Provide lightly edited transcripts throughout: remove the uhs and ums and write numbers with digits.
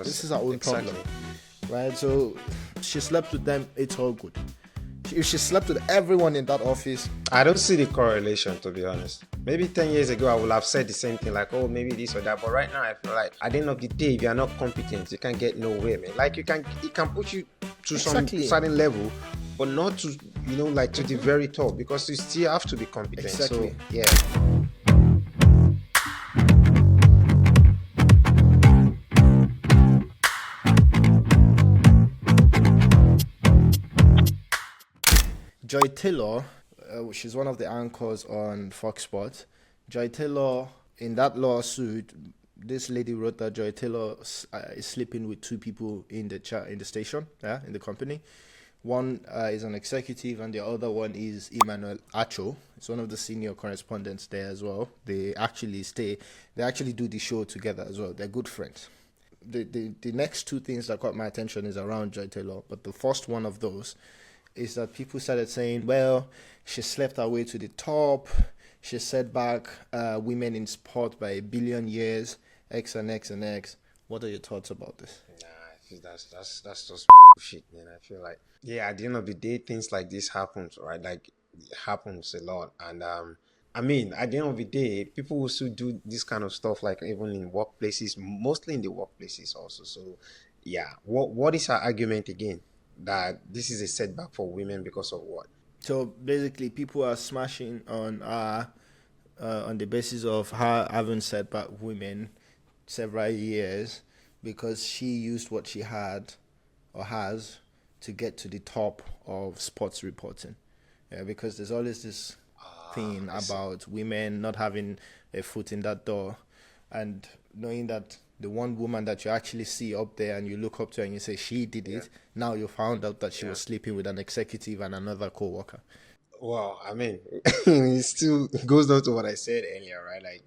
This is our own exactly. problem, right? So she slept with them, it's all good. If she slept with everyone in that office, I don't see the correlation, to be honest. Maybe 10 years ago, I would have said the same thing, like, oh, maybe this or that. But right now, I feel like at the end of the day, if you are not competent, you can't get nowhere, man. Like, it can push you to Exactly. some certain level, but not to, like to the very top, because you still have to be competent. Exactly. So, yeah. Joy Taylor, she's one of the anchors on Fox Sports. Joy Taylor, in that lawsuit, this lady wrote that Joy Taylor is sleeping with two people in the station, in the company. One is an executive, and the other one is Emmanuel Acho. It's one of the senior correspondents there as well. They actually do the show together as well. They're good friends. The next two things that caught my attention is around Joy Taylor, but the first one of those is that people started saying, well, she slept her way to the top, she set back women in sport by 1 billion years, X and X and X. What are your thoughts about this? Nah, I feel that's just shit, man. I feel like, yeah, at the end of the day, things like this happens, right? Like, it happens a lot. And I mean, at the end of the day, people will still do this kind of stuff, like even in workplaces, mostly in the workplaces also. So, yeah, what is her argument again? That this is a setback for women because of what? So basically, people are smashing on the basis of her having set back women several years because she used what she had or has to get to the top of sports reporting. Yeah, because there's always this thing about women not having a foot in that door, and knowing that the one woman that you actually see up there and you look up to her and you say she did it, now you found out that she was sleeping with an executive and another co-worker. Well, I mean, it still goes down to what I said earlier, right? Like,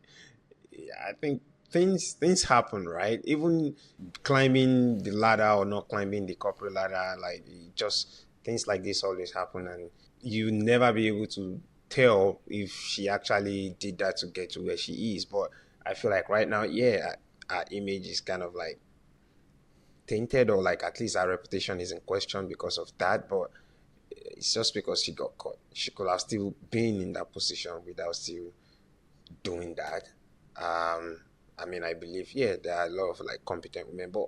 yeah, I think things happen, right? Even climbing the ladder or not climbing the corporate ladder, like, just things like this always happen, and you never be able to tell if she actually did that to get to where she is. But I feel like right now, yeah, our image is kind of like tainted, or like at least our reputation is in question because of that. But it's just because she got caught. She could have still been in that position without still doing that. I mean, I believe, yeah, there are a lot of like competent women, but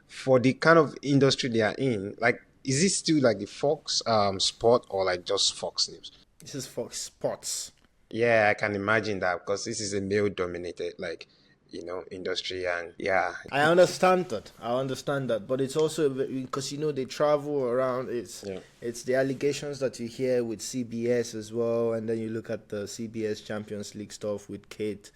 for the kind of industry they are in, like, is it still like the Fox sport, or like just Fox News? This is Fox Sports. Yeah, I can imagine that, because this is a male dominated, like, industry. And yeah, I understand that, but it's also because they travel around. It's the allegations that you hear with CBS as well, and then you look at the CBS Champions League stuff with Kate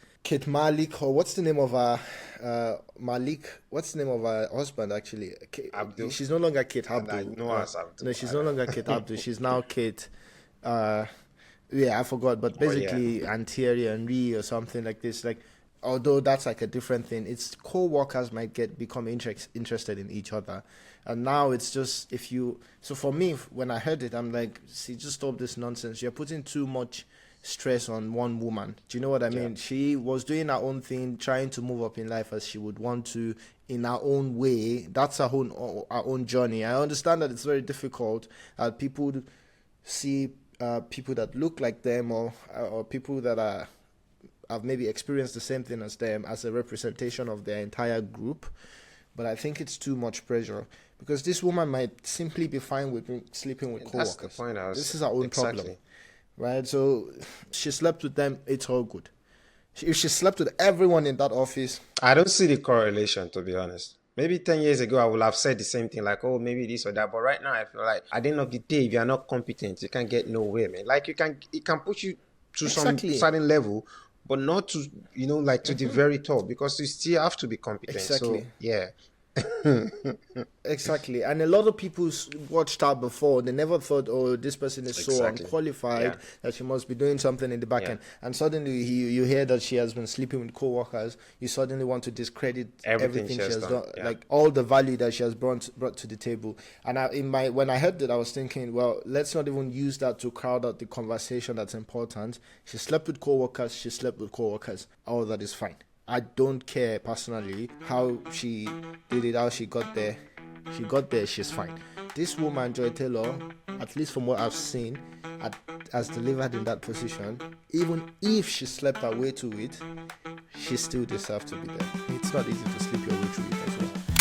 Malik, or what's the name of her Malik? What's the name of her husband actually? Abdul. She's no longer Kate And I Abdul. know as Abdul. No, she's no longer Kate Abdul. She's now Kate. Yeah, I forgot, but basically Thierry Henry or something like this. Like, although that's like a different thing, it's co-workers might become interested in each other, and now it's just so for me, when I heard it, I'm like, see, just stop this nonsense. You're putting too much stress on one woman. Do you know what I mean? She was doing her own thing, trying to move up in life as she would want to in her own way. That's her own journey. I understand that it's very difficult. People see people that look like them, or people that have maybe experienced the same thing as them as a representation of their entire group. But I think it's too much pressure, because this woman might simply be fine with sleeping with co-workers. That's the point. This is her own problem, right? So she slept with them, it's all good. If she slept with everyone in that office, I don't see the correlation, to be honest. Maybe 10 years ago, I would have said the same thing, like, oh, maybe this or that. But right now, I feel like at the end of the day, if you are not competent, you can't get nowhere, man. Like, it can push you to some certain level, but not to, like to the very top, because you still have to be competent. So, yeah. Exactly. And a lot of people watched her before. They never thought, oh, this person is so unqualified that she must be doing something in the back end. And suddenly you hear that she has been sleeping with co-workers. You suddenly want to discredit everything she has done. Like all the value that she has brought to the table. And when I heard that, I was thinking, well, let's not even use that to crowd out the conversation that's important. She slept with co-workers. All that is fine. I don't care personally how she did it, how she got there. She got there, she's fine. This woman, Joy Taylor, at least from what I've seen, has delivered in that position. Even if she slept her way to it, she still deserves to be there. It's not easy to sleep your way through it as well.